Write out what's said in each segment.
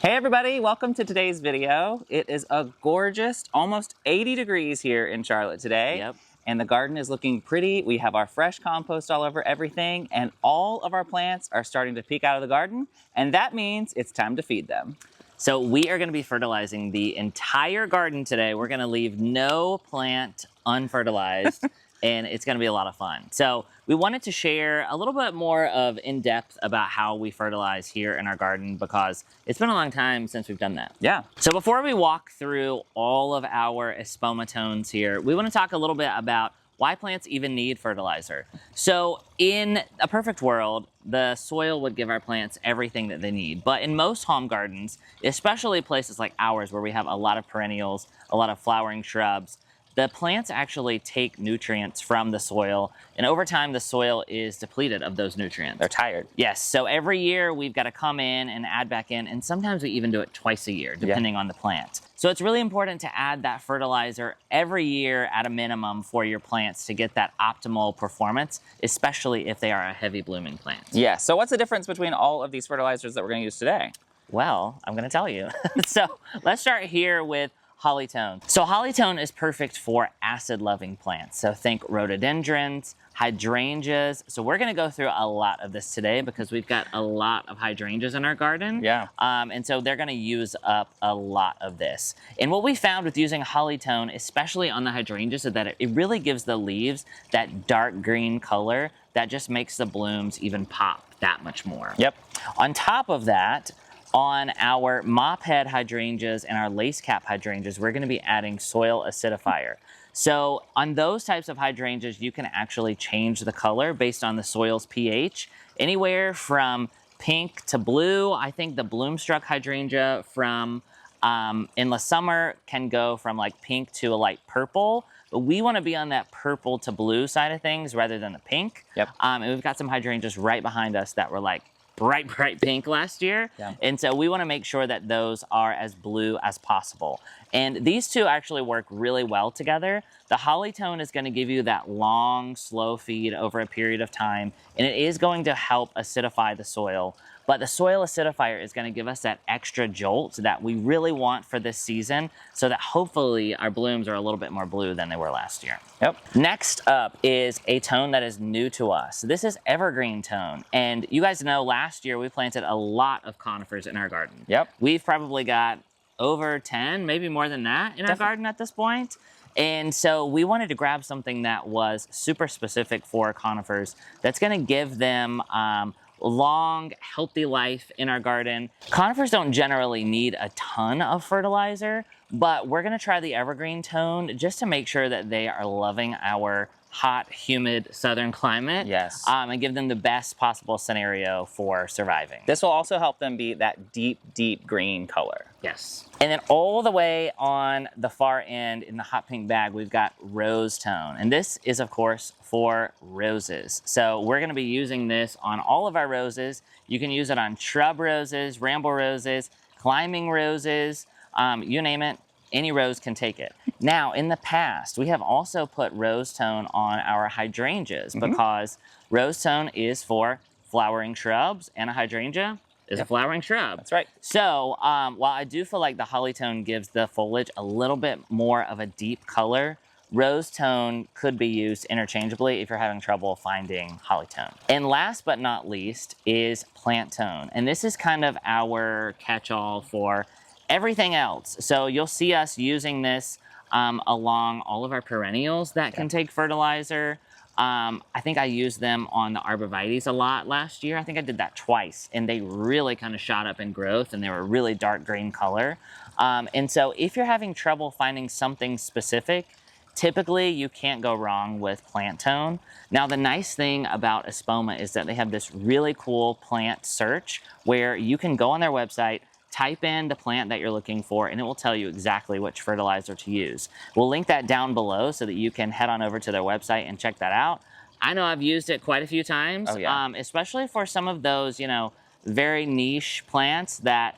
Hey everybody, welcome to today's video. It is a gorgeous, almost 80 degrees here in Charlotte today. Yep. And the garden is looking pretty. We have our fresh compost all over everything, and all of our plants are starting to peek out of the garden, and that means it's time to feed them. So we are going to be fertilizing the entire garden today. We're going to leave no plant unfertilized, and it's going to be a lot of fun. So we wanted to share a little bit more of in-depth about how we fertilize here in our garden because it's been a long time since we've done that. Yeah. So before we walk through all of our Espoma tones here, we want to talk a little bit about why plants even need fertilizer. So in a perfect world, the soil would give our plants everything that they need. But in most home gardens, especially places like ours where we have a lot of perennials, a lot of flowering shrubs, the plants actually take nutrients from the soil, and over time the soil is depleted of those nutrients. They're tired. Yes, so every year we've got to come in and add back in, and sometimes we even do it twice a year, depending on the plant. So it's really important to add that fertilizer every year at a minimum for your plants to get that optimal performance, especially if they are a heavy blooming plant. Yeah, so what's the difference between all of these fertilizers that we're gonna use today? Well, I'm gonna tell you. So let's start here with Holly-Tone. So Holly-Tone is perfect for acid-loving plants. So think rhododendrons, hydrangeas. So we're gonna go through a lot of this today because we've got a lot of hydrangeas in our garden. Yeah. And so they're gonna use up a lot of this. And what we found with using Holly-Tone, especially on the hydrangeas, is that it really gives the leaves that dark green color that just makes the blooms even pop that much more. Yep. On top of that, on our mop head hydrangeas and our lace cap hydrangeas, we're going to be adding soil acidifier. So on those types of hydrangeas, you can actually change the color based on the soil's pH, anywhere from pink to blue. I think the bloomstruck hydrangea from in the summer can go from like pink to a light purple, but we want to be on that purple to blue side of things rather than the pink. Yep. And we've got some hydrangeas right behind us that were like bright pink last year. Yeah. And so we want to make sure that those are as blue as possible. And these two actually work really well together. The Holly-Tone is going to give you that long, slow feed over a period of time, and it is going to help acidify the soil. But the soil acidifier is going to give us that extra jolt that we really want for this season so that hopefully our blooms are a little bit more blue than they were last year. Yep. Next up is a tone that is new to us. This is Evergreen-Tone. And you guys know last year we planted a lot of conifers in our garden. Yep. We've probably got over 10, maybe more than that in our garden at this point. And so we wanted to grab something that was super specific for conifers that's going to give them long, healthy life in our garden. Conifers don't generally need a ton of fertilizer, but we're gonna try the Evergreen-Tone just to make sure that they are loving our hot, humid southern climate. Yes. And give them the best possible scenario for surviving. This will also help them be that deep, deep green color. Yes. And then all the way on the far end in the hot pink bag, we've got Rose-Tone. And this is, of course, for roses. So we're going to be using this on all of our roses. You can use it on shrub roses, ramble roses, climbing roses, you name it. Any rose can take it. Now, in the past, we have also put Rose-Tone on our hydrangeas because Rose-Tone is for flowering shrubs, and a hydrangea is a flowering shrub. That's right. So while I do feel like the Holly-Tone gives the foliage a little bit more of a deep color, Rose-Tone could be used interchangeably if you're having trouble finding Holly-Tone. And last but not least is Plant-Tone. And this is kind of our catch-all for everything else. So you'll see us using this along all of our perennials that can take fertilizer. I think I used them on the arborvitaes a lot last year. I think I did that twice, and they really kind of shot up in growth, and they were really dark green color. And so if you're having trouble finding something specific, typically you can't go wrong with Plant-Tone. Now the nice thing about Espoma is that they have this really cool plant search where you can go on their website, type in the plant that you're looking for, and it will tell you exactly which fertilizer to use. We'll link that down below so that you can head on over to their website and check that out. I know I've used it quite a few times, especially for some of those, very niche plants that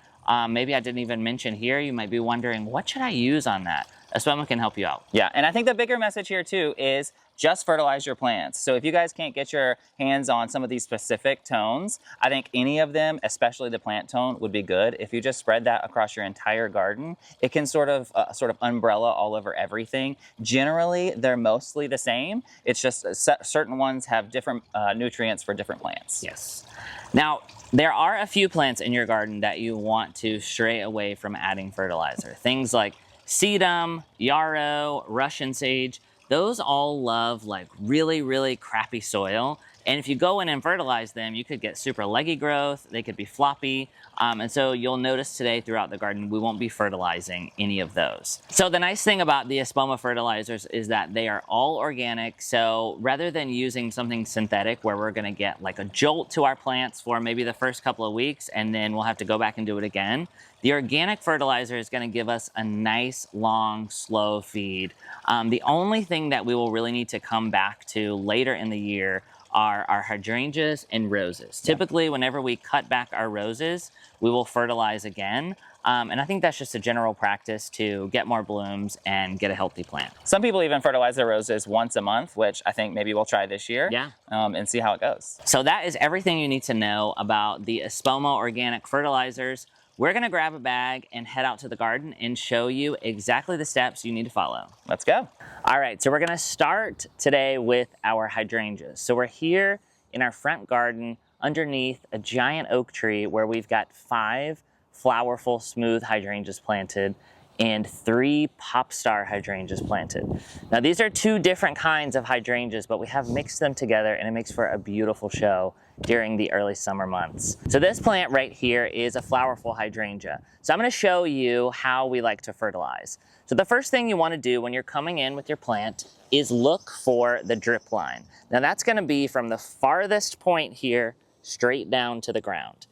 maybe I didn't even mention here. You might be wondering, what should I use on that? Espoma can help you out. Yeah, and I think the bigger message here too is just fertilize your plants. So if you guys can't get your hands on some of these specific tones, I think any of them, especially the plant tone, would be good. If you just spread that across your entire garden, it can sort of umbrella all over everything. Generally, they're mostly the same. It's just certain ones have different nutrients for different plants. Yes. Now, there are a few plants in your garden that you want to stray away from adding fertilizer. Things like sedum, yarrow, Russian sage. Those all love like really, really crappy soil. And if you go in and fertilize them, you could get super leggy growth. They could be floppy. And so you'll notice today throughout the garden, we won't be fertilizing any of those. So the nice thing about the Espoma fertilizers is that they are all organic. So rather than using something synthetic where we're gonna get like a jolt to our plants for maybe the first couple of weeks, and then we'll have to go back and do it again, the organic fertilizer is gonna give us a nice, long, slow feed. The only thing that we will really need to come back to later in the year are our hydrangeas and roses. Yeah. Typically, whenever we cut back our roses, we will fertilize again. And I think that's just a general practice to get more blooms and get a healthy plant. Some people even fertilize their roses once a month, which I think maybe we'll try this year. Yeah. And see how it goes. So that is everything you need to know about the Espoma organic fertilizers. We're gonna grab a bag and head out to the garden and show you exactly the steps you need to follow. Let's go. All right, so we're gonna start today with our hydrangeas. So we're here in our front garden underneath a giant oak tree where we've got 5 flowerful smooth hydrangeas planted and 3 pop star hydrangeas planted. Now these are 2 different kinds of hydrangeas, but we have mixed them together and it makes for a beautiful show during the early summer months. So this plant right here is a flowerful hydrangea. So I'm gonna show you how we like to fertilize. So the first thing you wanna do when you're coming in with your plant is look for the drip line. Now that's gonna be from the farthest point here straight down to the ground.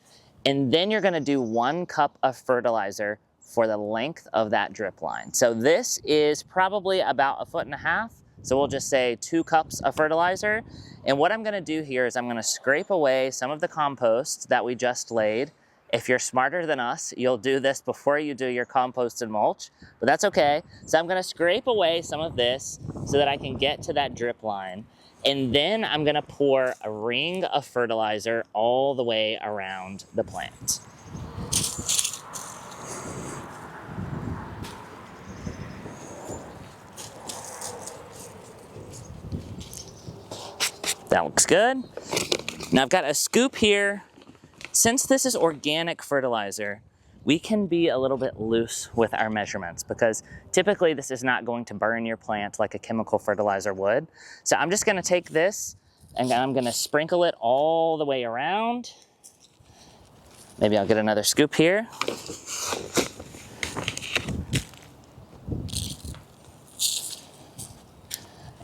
And then you're gonna do 1 cup of fertilizer for the length of that drip line. So this is probably about 1.5 feet. So we'll just say 2 cups of fertilizer. And what I'm gonna do here is I'm gonna scrape away some of the compost that we just laid. If you're smarter than us, you'll do this before you do your compost and mulch, but that's okay. So I'm gonna scrape away some of this so that I can get to that drip line. And then I'm gonna pour a ring of fertilizer all the way around the plant. That looks good. Now I've got a scoop here. Since this is organic fertilizer, we can be a little bit loose with our measurements because typically this is not going to burn your plant like a chemical fertilizer would. So I'm just gonna take this and I'm gonna sprinkle it all the way around. Maybe I'll get another scoop here.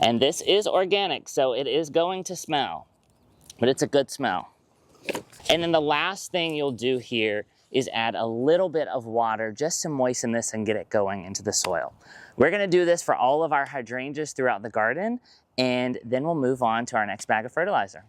And this is organic, so it is going to smell, but it's a good smell. And then the last thing you'll do here is add a little bit of water just to moisten this and get it going into the soil. We're gonna do this for all of our hydrangeas throughout the garden, and then we'll move on to our next bag of fertilizer.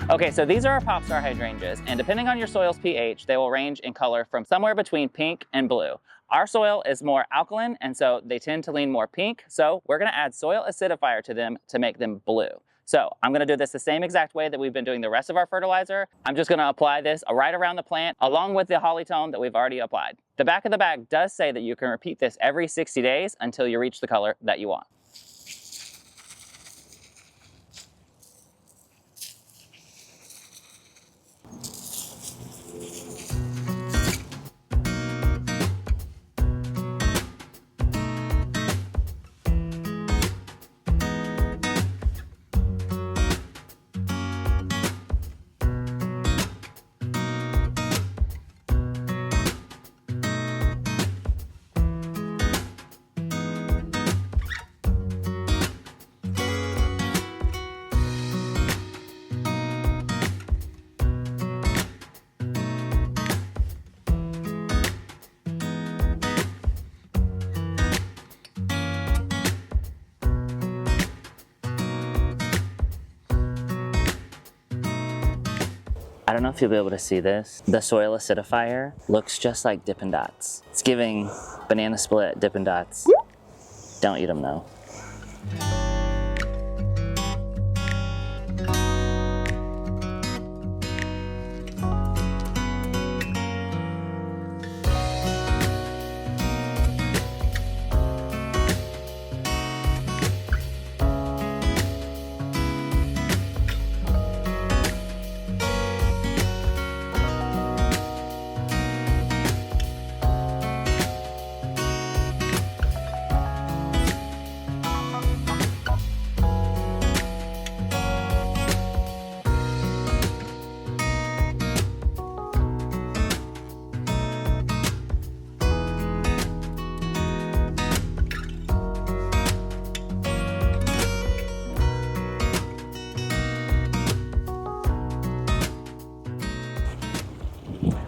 Okay, so these are our pop star hydrangeas, and depending on your soil's pH, they will range in color from somewhere between pink and blue. Our soil is more alkaline, and so they tend to lean more pink, so we're gonna add soil acidifier to them to make them blue. So I'm gonna do this the same exact way that we've been doing the rest of our fertilizer. I'm just gonna apply this right around the plant along with the Holly-Tone that we've already applied. The back of the bag does say that you can repeat this every 60 days until you reach the color that you want. don't know if you'll be able to see this. The soil acidifier looks just like Dippin' Dots. It's giving banana split Dippin' Dots. Don't eat them though.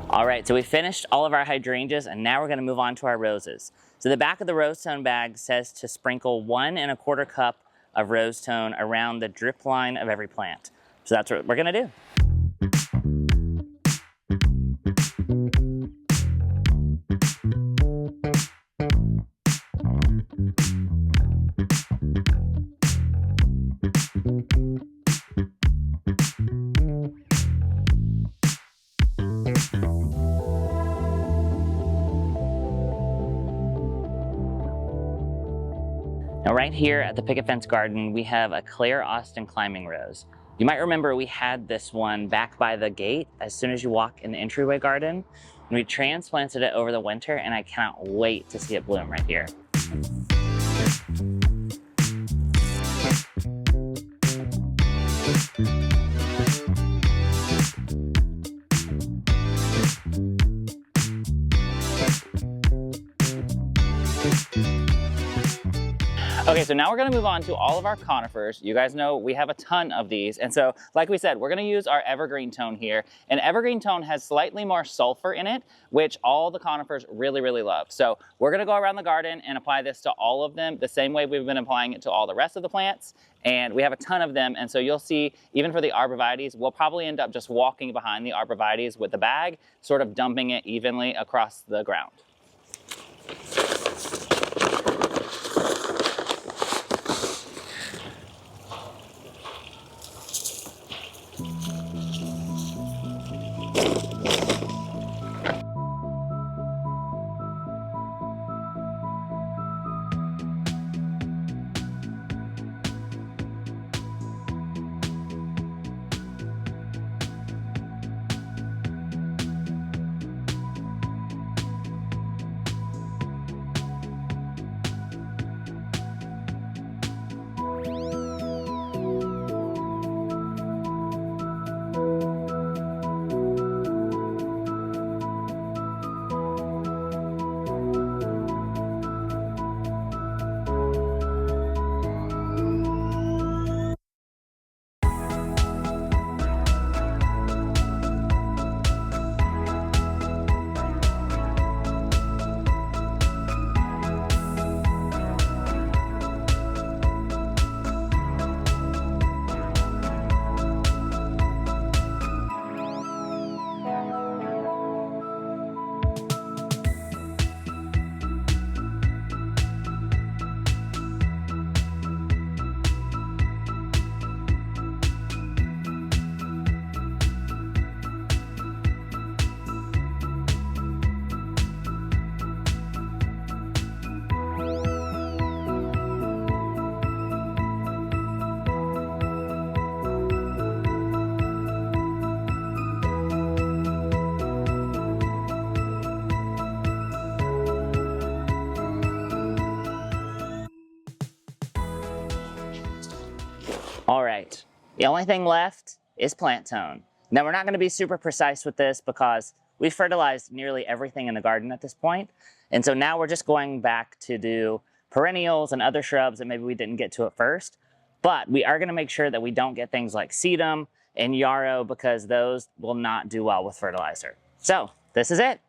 All right, so we finished all of our hydrangeas and now we're gonna move on to our roses. So the back of the Rose-Tone bag says to sprinkle 1 1/4 cup of Rose-Tone around the drip line of every plant. So that's what we're gonna do. Now right here at the Picket Fence Garden, we have a Claire Austin climbing rose. You might remember we had this one back by the gate as soon as you walk in the entryway garden. And we transplanted it over the winter and I cannot wait to see it bloom right here. Okay, so now we're gonna move on to all of our conifers. You guys know we have a ton of these. And so, like we said, we're gonna use our Evergreen-Tone here. And Evergreen-Tone has slightly more sulfur in it, which all the conifers really, really love. So we're gonna go around the garden and apply this to all of them the same way we've been applying it to all the rest of the plants. And we have a ton of them. And so you'll see, even for the arborvitaes, we'll probably end up just walking behind the arborvitaes with the bag, sort of dumping it evenly across the ground. All right, the only thing left is Plant-Tone. Now we're not gonna be super precise with this because we've fertilized nearly everything in the garden at this point. And so now we're just going back to do perennials and other shrubs that maybe we didn't get to at first. But we are gonna make sure that we don't get things like sedum and yarrow because those will not do well with fertilizer. So this is it.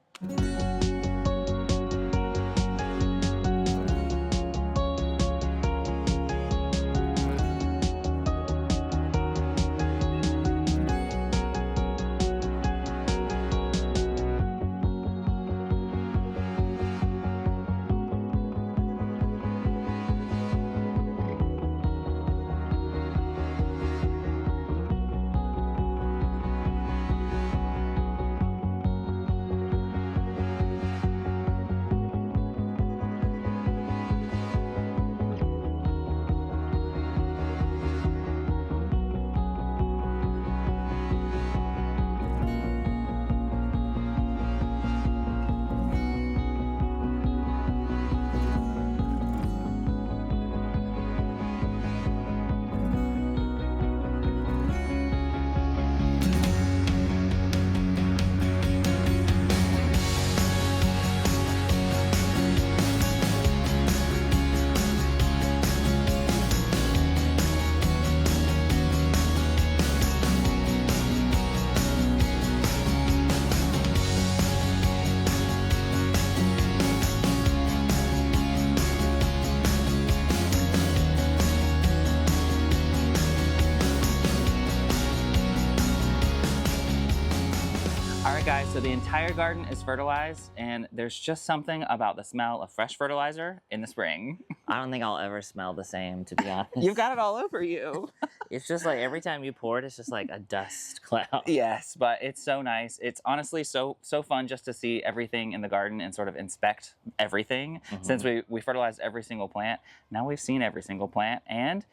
guys, so the entire garden is fertilized, and there's just something about the smell of fresh fertilizer in the spring. I don't think I'll ever smell the same, to be honest. You've got it all over you. It's just like every time you pour it, it's just like a dust cloud. Yes, but it's so nice. It's honestly so fun just to see everything in the garden and sort of inspect everything. Since we fertilized every single plant, now we've seen every single plant, and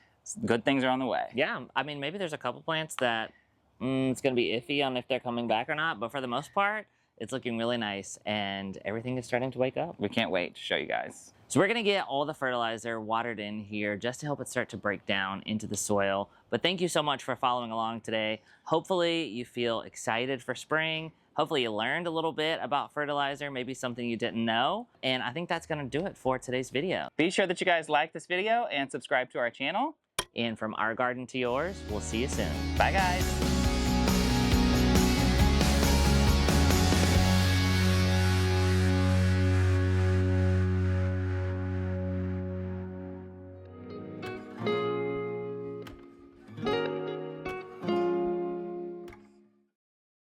good things are on the way. Yeah, I mean, maybe there's a couple plants that it's going to be iffy on if they're coming back or not, but for the most part, it's looking really nice, and everything is starting to wake up. We can't wait to show you guys. So we're going to get all the fertilizer watered in here just to help it start to break down into the soil. But thank you so much for following along today. Hopefully you feel excited for spring. Hopefully you learned a little bit about fertilizer, maybe something you didn't know. And I think that's going to do it for today's video. Be sure that you guys like this video and subscribe to our channel. And from our garden to yours, we'll see you soon. Bye, guys.